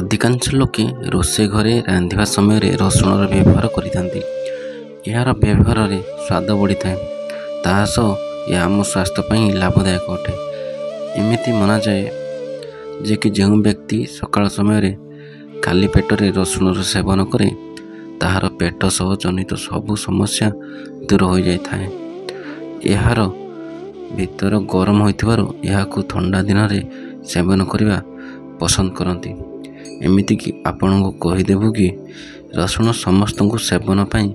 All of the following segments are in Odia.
ଅଧିକାଂଶ ଲୋକେ ରୋଷେଇ ଘରେ ରାନ୍ଧିବା ସମୟରେ ରସୁଣର ବ୍ୟବହାର କରିଥାନ୍ତି। ଏହାର ବ୍ୟବହାରରେ ସ୍ୱାଦ ବଢ଼ିଥାଏ। ତାହା ସହ ଏହା ଆମ ସ୍ୱାସ୍ଥ୍ୟ ପାଇଁ ଲାଭଦାୟକ ଅଟେ। ଏମିତି ମନାଯାଏ ଯେ କି ଯେଉଁ ବ୍ୟକ୍ତି ସକାଳ ସମୟରେ ଖାଲି ପେଟରେ ରସୁଣର ସେବନ କରେ ତାହାର ପେଟ ସହ ଜନିତ ସବୁ ସମସ୍ୟା ଦୂର ହୋଇଯାଇଥାଏ। ଏହାର ଭିତର ଗରମ ହୋଇଥିବାରୁ ଏହାକୁ ଥଣ୍ଡା ଦିନରେ ସେବନ କରିବା ପସନ୍ଦ କରନ୍ତି। ଏମିତିକି ଆପଣଙ୍କୁ କହିଦେବୁ କି ରସୁଣ ସମସ୍ତଙ୍କୁ ସେବନ ପାଇଁ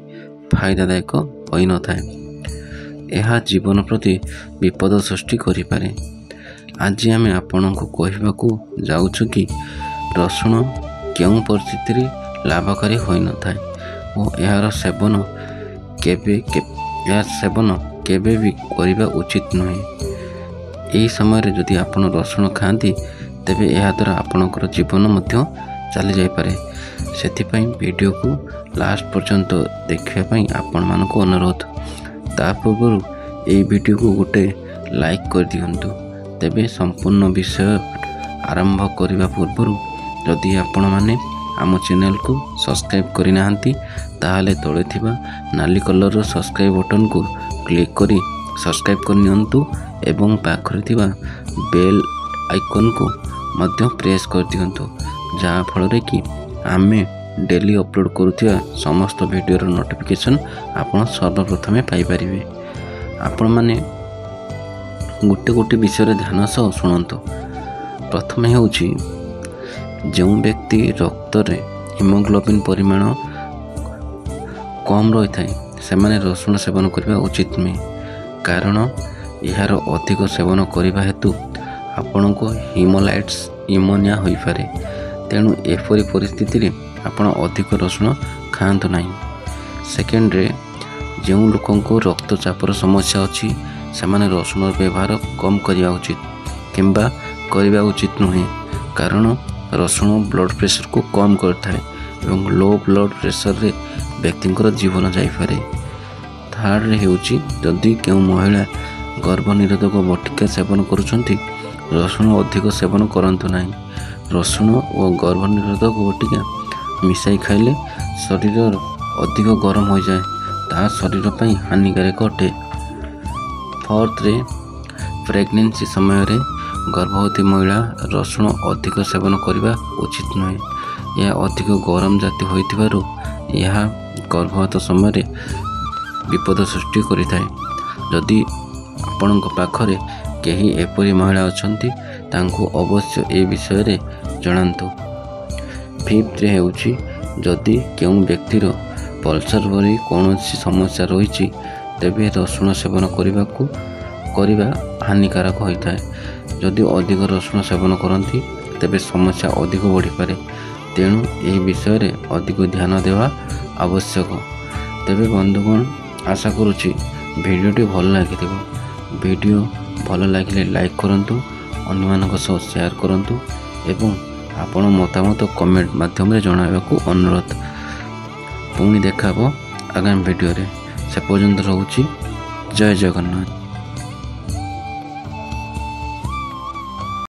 ଫାଇଦାଦାୟକ ହୋଇନଥାଏ। ଏହା ଜୀବନ ପ୍ରତି ବିପଦ ସୃଷ୍ଟି କରିପାରେ। ଆଜି ଆମେ ଆପଣଙ୍କୁ କହିବାକୁ ଯାଉଛୁ କି ରସୁଣ କେଉଁ ପରିସ୍ଥିତିରେ ଲାଭକାରୀ ହୋଇନଥାଏ ଓ ଏହାର ସେବନ କେବେ ବି କରିବା ଉଚିତ ନୁହେଁ। ଏହି ସମୟରେ ଯଦି ଆପଣ ରସୁଣ ଖାଆନ୍ତି ତେବେ ଏହା ଦ୍ୱାରା ଆପଣଙ୍କର ଜୀବନ ମଧ୍ୟ ଚାଲିଯାଇପାରେ। ସେଥିପାଇଁ ଭିଡ଼ିଓକୁ ଲାଷ୍ଟ ପର୍ଯ୍ୟନ୍ତ ଦେଖିବା ପାଇଁ ଆପଣମାନଙ୍କୁ ଅନୁରୋଧ। ତା ପୂର୍ବରୁ ଏହି ଭିଡ଼ିଓକୁ ଗୋଟେ ଲାଇକ୍ କରିଦିଅନ୍ତୁ। ତେବେ ସମ୍ପୂର୍ଣ୍ଣ ବିଷୟ ଆରମ୍ଭ କରିବା ପୂର୍ବରୁ ଯଦି ଆପଣମାନେ ଆମ ଚ୍ୟାନେଲକୁ ସବସ୍କ୍ରାଇବ୍ କରିନାହାନ୍ତି ତାହେଲେ ତଳେ ଥିବା ନାଲି କଲରର ସବସ୍କ୍ରାଇବ୍ ବଟନକୁ କ୍ଲିକ୍ କରି ସବସ୍କ୍ରାଇବ୍ କରିନିଅନ୍ତୁ ଏବଂ ପାଖରେ ଥିବା ବେଲ୍ ଆଇକନକୁ ମଧ୍ୟ ପ୍ରେସ୍ କରିଦିଅନ୍ତୁ, ଯାହାଫଳରେ କି ଆମେ ଡେଲି ଅପଲୋଡ଼ କରୁଥିବା ସମସ୍ତ ଭିଡ଼ିଓର ନୋଟିଫିକେସନ୍ ଆପଣ ସର୍ବପ୍ରଥମେ ପାଇପାରିବେ। ଆପଣମାନେ ଗୋଟେ ବିଷୟରେ ଧ୍ୟାନ ସହ ଶୁଣନ୍ତୁ। ପ୍ରଥମେ ହେଉଛି ଯେଉଁ ବ୍ୟକ୍ତି ରକ୍ତରେ ହିମୋଗ୍ଲୋବିନ୍ ପରିମାଣ କମ୍ ରହିଥାଏ ସେମାନେ ରସୁଣ ସେବନ କରିବା ଉଚିତ ନୁହେଁ, କାରଣ ଏହାର ଅଧିକ ସେବନ କରିବା ହେତୁ ଆପଣଙ୍କୁ ହିମୋଲାଇଟ୍ସ ନିମୋନିଆ ହୋଇପାରେ। ତେଣୁ ଏପରି ପରିସ୍ଥିତିରେ ଆପଣ ଅଧିକ ରସୁଣ ଖାଆନ୍ତୁ ନାହିଁ। ସେକେଣ୍ଡରେ, ଯେଉଁ ଲୋକଙ୍କୁ ରକ୍ତଚାପର ସମସ୍ୟା ଅଛି ସେମାନେ ରସୁଣର ବ୍ୟବହାର କମ୍ କରିବା ଉଚିତ କିମ୍ବା କରିବା ଉଚିତ ନୁହେଁ, କାରଣ ରସୁଣ ବ୍ଲଡ଼ ପ୍ରେସରକୁ କମ୍ କରିଥାଏ ଏବଂ ଲୋ ବ୍ଲଡ଼ ପ୍ରେସରରେ ବ୍ୟକ୍ତିଙ୍କର ଜୀବନ ଯାଇପାରେ। ଥାର୍ଡ଼ରେ ହେଉଛି ଯଦି କେଉଁ ମହିଳା ଗର୍ଭନିରୋଧକ ବଟିକା ସେବନ କରୁଛନ୍ତି ରସୁଣ ଅଧିକ ସେବନ କରନ୍ତୁ ନାହିଁ। ରସୁଣ ଓ ଗର୍ଭନିରୋଧକ ବଟିକା ମିଶାଇ ଖାଇଲେ ଶରୀର ଅଧିକ ଗରମ ହୋଇଯାଏ, ତାହା ଶରୀର ପାଇଁ ହାନିକାରକ ଅଟେ। ଫୋର୍ଥରେ, ପ୍ରେଗନେନ୍ସି ସମୟରେ ଗର୍ଭବତୀ ମହିଳା ରସୁଣ ଅଧିକ ସେବନ କରିବା ଉଚିତ ନୁହେଁ। ଏହା ଅଧିକ ଗରମ ଜାତୀୟ ହୋଇଥିବାରୁ ଏହା ଗର୍ଭପାତ ସମୟରେ ବିପଦ ସୃଷ୍ଟି କରିଥାଏ। ଯଦି ଆପଣଙ୍କ ପାଖରେ କେହି ଏପରି ମହିଳା ଅଛନ୍ତି ତାଙ୍କୁ ଅବଶ୍ୟ ଏ ବିଷୟରେ ଜଣାନ୍ତୁ। ଫିଫ୍ଥରେ ହେଉଛି ଯଦି କେଉଁ ବ୍ୟକ୍ତିର ପଲ୍ସର ଭଳି କୌଣସି ସମସ୍ୟା ରହିଛି ତେବେ ରସୁଣ ସେବନ କରିବା ହାନିକାରକ ହୋଇଥାଏ। ଯଦି ଅଧିକ ରସୁଣ ସେବନ କରନ୍ତି ତେବେ ସମସ୍ୟା ଅଧିକ ବଢ଼ିପାରେ। ତେଣୁ ଏହି ବିଷୟରେ ଅଧିକ ଧ୍ୟାନ ଦେବା ଆବଶ୍ୟକ। ତେବେ ବନ୍ଧୁଗଣ, ଆଶା କରୁଛି ଭିଡ଼ିଓଟି ଭଲ ଲାଗିଥିବ। ଭିଡ଼ିଓ ଭଲ ଲାଗିଲେ ଲାଇକ୍ କରନ୍ତୁ, ଅନ୍ୟମାନଙ୍କ ସହ ସେୟାର କରନ୍ତୁ ଏବଂ ଆପଣ ମତାମତ କମେଣ୍ଟ ମାଧ୍ୟମରେ ଜଣାଇବାକୁ ଅନୁରୋଧ। ପୁଣି ଦେଖା ହେବ ଆଗାମୀ ଭିଡ଼ିଓରେ। ସେ ପର୍ଯ୍ୟନ୍ତ ରହୁଛି। ଜୟ ଜଗନ୍ନାଥ।